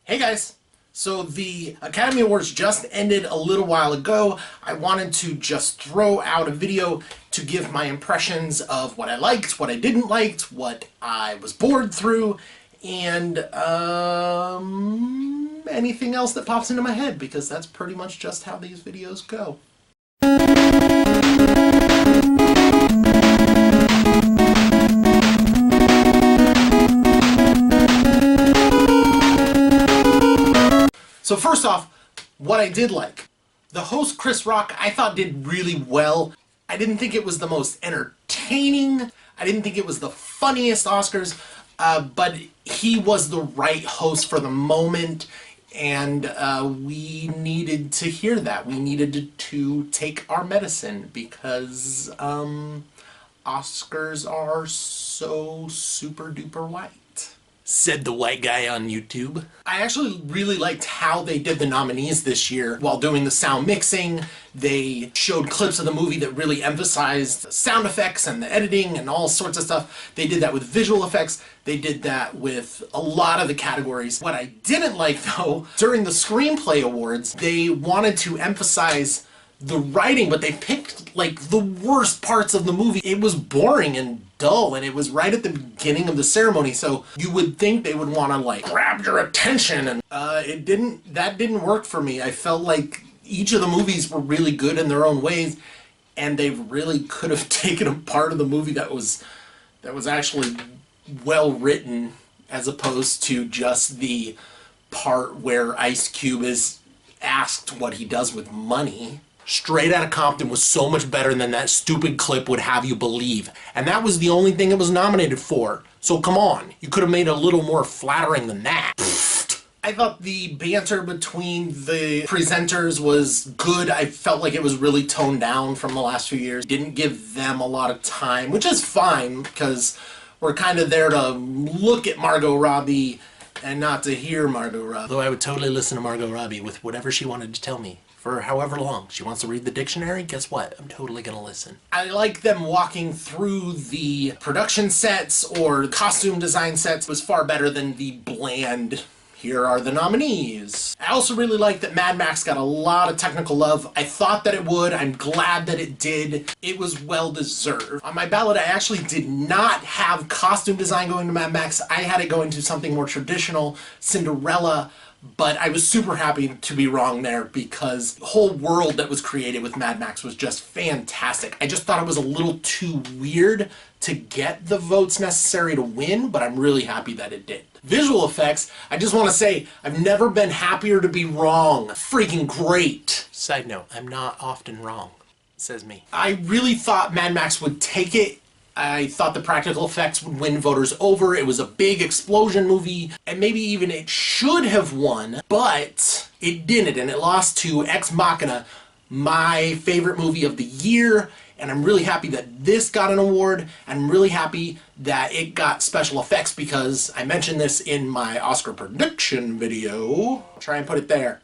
Hey guys! So the Academy Awards just ended a little while ago. I wanted to just throw out a video to give my impressions of what I liked, what I didn't like, what I was bored through, and anything else that pops into my head, because that's pretty much just how these videos go. So first off, what I did like. The host, Chris Rock, I thought did really well. I didn't think it was the most entertaining. I didn't think it was the funniest Oscars, but he was the right host for the moment, and we needed to hear that. We needed to take our medicine because Oscars are so super duper white. Said the white guy on YouTube. I actually really liked how they did the nominees this year. While doing the sound mixing, they showed clips of the movie that really emphasized sound effects and the editing and all sorts of stuff. They did that with visual effects. They did that with a lot of the categories. What I didn't like, though, during the Screenplay Awards, they wanted to emphasize the writing, but they picked like the worst parts of the movie. It was boring and dull, and it was right at the beginning of the ceremony, so you would think they would want to like grab your attention, and that didn't work for me. I felt like each of the movies were really good in their own ways, and they really could have taken a part of the movie that was actually well written, as opposed to just the part where Ice Cube is asked what he does with money. Straight Outta Compton was so much better than that stupid clip would have you believe. And that was the only thing it was nominated for. So come on, you could have made it a little more flattering than that. I thought the banter between the presenters was good. I felt like it was really toned down from the last few years. Didn't give them a lot of time, which is fine, because we're kind of there to look at Margot Robbie and not to hear Margot Robbie. Though I would totally listen to Margot Robbie with whatever she wanted to tell me. For however long. She wants to read the dictionary? Guess what? I'm totally gonna listen. I like them walking through the production sets or costume design sets. It was far better than the bland, here are the nominees. I also really like that Mad Max got a lot of technical love. I thought that it would. I'm glad that it did. It was well deserved. On my ballot, I actually did not have costume design going to Mad Max. I had it going to something more traditional, Cinderella. But I was super happy to be wrong there, because the whole world that was created with Mad Max was just fantastic. I just thought it was a little too weird to get the votes necessary to win, but I'm really happy that it did. Visual effects, I just want to say, I've never been happier to be wrong. Freaking great. Side note, I'm not often wrong, says me. I really thought Mad Max would take it. I thought the practical effects would win voters over. It was a big explosion movie, and maybe even it should have won, but it didn't, and it lost to Ex Machina, my favorite movie of the year, and I'm really happy that this got an award. I'm really happy that it got special effects, because I mentioned this in my Oscar prediction video. I'll try and put it there,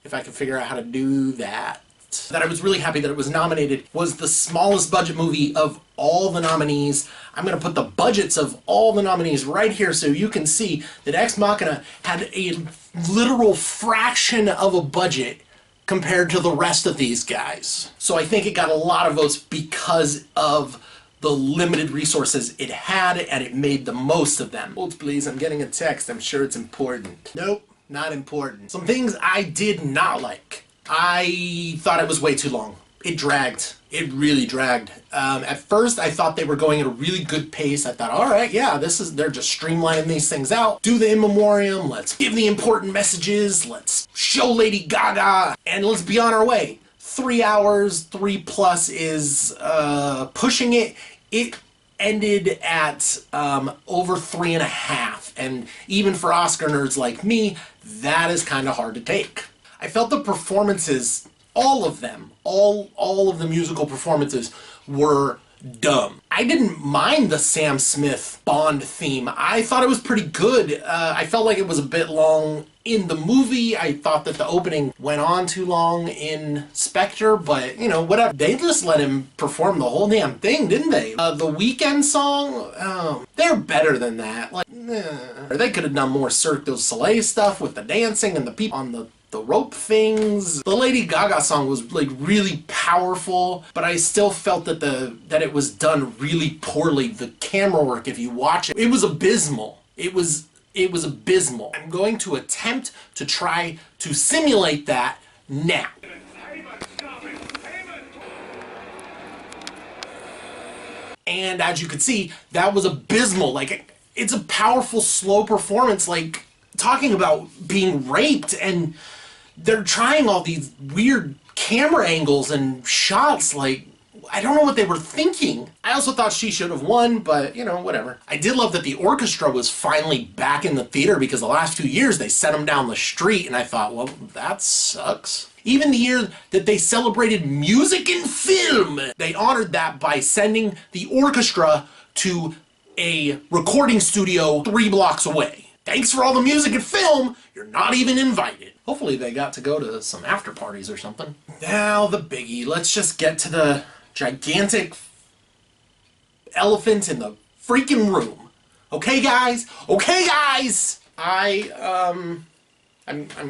if I can figure out how to do that. That I was really happy that it was nominated. Was the smallest budget movie of all the nominees. I'm going to put the budgets of all the nominees right here so you can see that Ex Machina had a literal fraction of a budget compared to the rest of these guys. So I think it got a lot of votes because of the limited resources it had, and it made the most of them. Hold please, I'm getting a text. I'm sure it's important. Nope, not important. Some things I did not like. I thought it was way too long. It dragged. It really dragged. At first, I thought they were going at a really good pace. I thought, all right, yeah, they're just streamlining these things out. Do the in memoriam. Let's give the important messages. Let's show Lady Gaga, and let's be on our way. 3 hours, 3+ is pushing it. It ended at over 3.5, and even for Oscar nerds like me, that is kind of hard to take. I felt the performances, all of them, all of the musical performances were dumb. I didn't mind the Sam Smith Bond theme. I thought it was pretty good. I felt like it was a bit long in the movie. I thought that the opening went on too long in Spectre, but, you know, whatever. They just let him perform the whole damn thing, didn't they? The Weeknd song, they're better than that. Like, they could have done more Cirque du Soleil stuff with the dancing and the people on the rope things. The Lady Gaga song was like really powerful, but I still felt that that it was done really poorly. The camera work, if you watch it, it was abysmal. It was abysmal. I'm going to attempt to try to simulate that now. And as you can see, that was abysmal. Like, it's a powerful, slow performance, like talking about being raped, and they're trying all these weird camera angles and shots. Like, I don't know what they were thinking. I also thought she should have won, but, you know, whatever. I did love that the orchestra was finally back in the theater, because the last 2 years they sent them down the street, and I thought, well, that sucks. Even the year that they celebrated music and film, they honored that by sending the orchestra to a recording studio 3 blocks away. Thanks for all the music and film, you're not even invited. Hopefully they got to go to some after parties or something. Now the biggie, let's just get to the gigantic elephant in the freaking room. Okay guys? Okay guys! I'm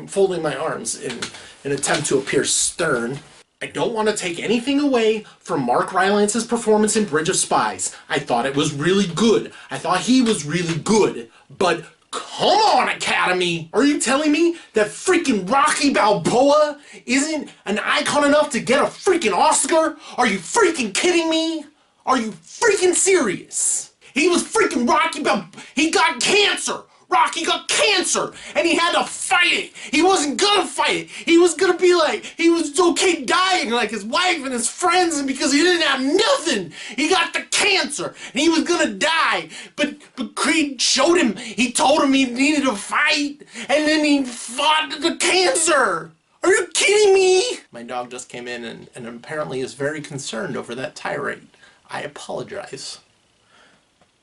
folding my arms in an attempt to appear stern. I don't want to take anything away from Mark Rylance's performance in Bridge of Spies. I thought it was really good. I thought he was really good, but come on, Academy! Are you telling me that freaking Rocky Balboa isn't an icon enough to get a freaking Oscar? Are you freaking kidding me? Are you freaking serious? He was freaking Rocky Balboa. He got cancer. Rocky got cancer, and he had to fight it. He wasn't gonna fight it. He was gonna be like, he was okay dying like his wife and his friends, and because he didn't have nothing, he got the cancer, and he was gonna die. But Creed showed him, he told him he needed to fight, and then he fought the cancer. Are you kidding me? My dog just came in and apparently is very concerned over that tirade. I apologize.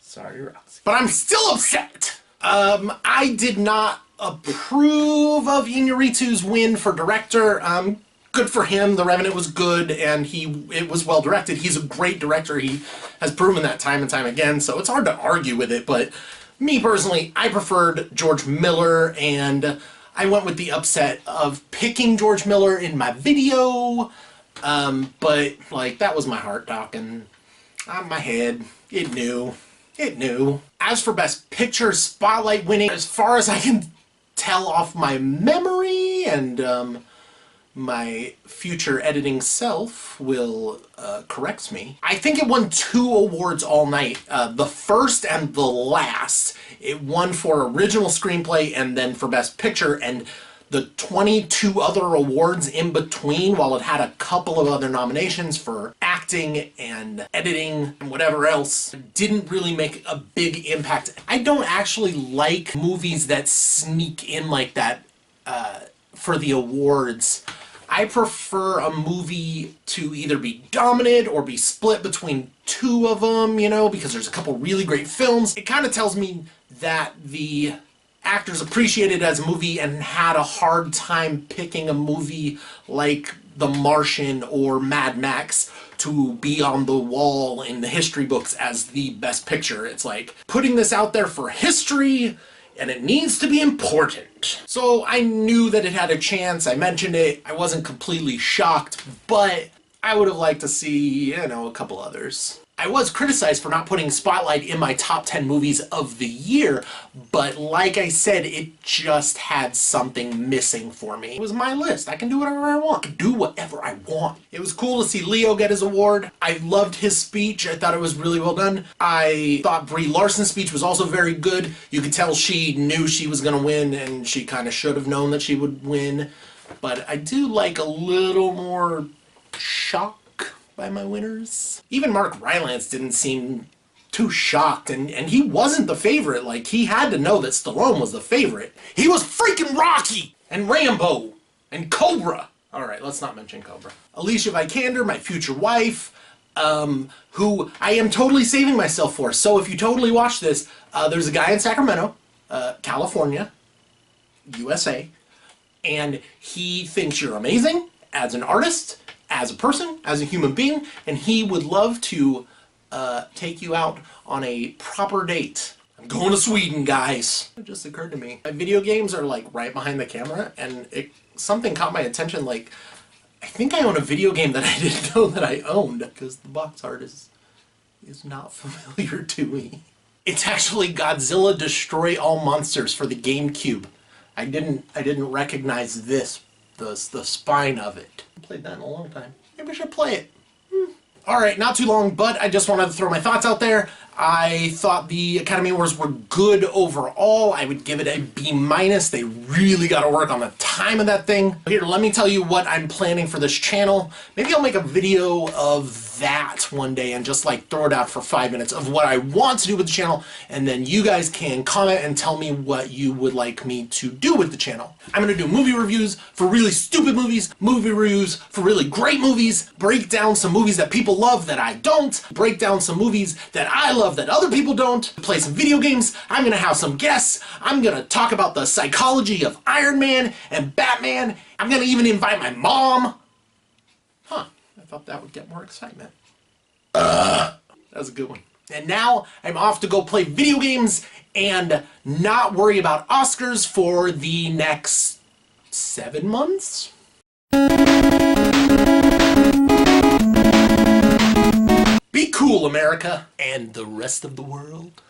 Sorry, Roxy. But I'm still upset. I did not approve of Iñárritu's win for director. Good for him. The Revenant was good, and it was well directed. He's a great director. He has proven that time and time again, so it's hard to argue with it. But me personally, I preferred George Miller, and I went with the upset of picking George Miller in my video. But like, that was my heart talking. My head, it knew. It knew. As for Best Picture, Spotlight winning, as far as I can tell off my memory, and my future editing self will correct me, I think it won 2 awards all night. The first and the last. It won for Original Screenplay and then for Best Picture, and the 22 other awards in between, while it had a couple of other nominations for acting and editing and whatever else, didn't really make a big impact. I don't actually like movies that sneak in like that for the awards. I prefer a movie to either be dominant or be split between 2 of them, you know, because there's a couple really great films. It kind of tells me that the actors appreciated it as a movie and had a hard time picking a movie like The Martian or Mad Max to be on the wall in the history books as the best picture. It's like putting this out there for history, and it needs to be important. So I knew that it had a chance. I mentioned it. I wasn't completely shocked, but I would have liked to see, you know, a couple others. I was criticized for not putting Spotlight in my top 10 movies of the year, but like I said, it just had something missing for me. It was my list. I can do whatever I want. I can do whatever I want. It was cool to see Leo get his award. I loved his speech. I thought it was really well done. I thought Brie Larson's speech was also very good. You could tell she knew she was going to win, and she kind of should have known that she would win. But I do like a little more shock by my winners. Even Mark Rylance didn't seem too shocked, and he wasn't the favorite. Like, he had to know that Stallone was the favorite. He was freaking Rocky and Rambo and Cobra. Alright, let's not mention Cobra. Alicia Vikander, my future wife. who I am totally saving myself for. So if you totally watch this, there's a guy in Sacramento, California, USA, and he thinks you're amazing as an artist, as a person, as a human being, and he would love to take you out on a proper date. I'm going to Sweden, guys. It just occurred to me. My video games are like right behind the camera, and something caught my attention. Like, I think I own a video game that I didn't know that I owned, because the box art is not familiar to me. It's actually Godzilla Destroy All Monsters for the GameCube. I didn't recognize this, the spine of it. I played that in a long time. Maybe I should play it. Alright, not too long, but I just wanted to throw my thoughts out there. I thought the Academy Awards were good overall. I would give it a B-. They really got to work on the time of that thing. Here, let me tell you what I'm planning for this channel. Maybe I'll make a video of that one day and just like throw it out for 5 minutes of what I want to do with the channel, and then you guys can comment and tell me what you would like me to do with the channel. I'm going to do movie reviews for really stupid movies, movie reviews for really great movies, break down some movies that people love that I don't, break down some movies that I love that other people don't, play some video games. I'm going to have some guests. I'm going to talk about the psychology of Iron Man and Batman. I'm going to even invite my mom. Huh, I thought that would get more excitement. That was a good one. And now I'm off to go play video games and not worry about Oscars for the next 7 months. Be cool, America, and the rest of the world.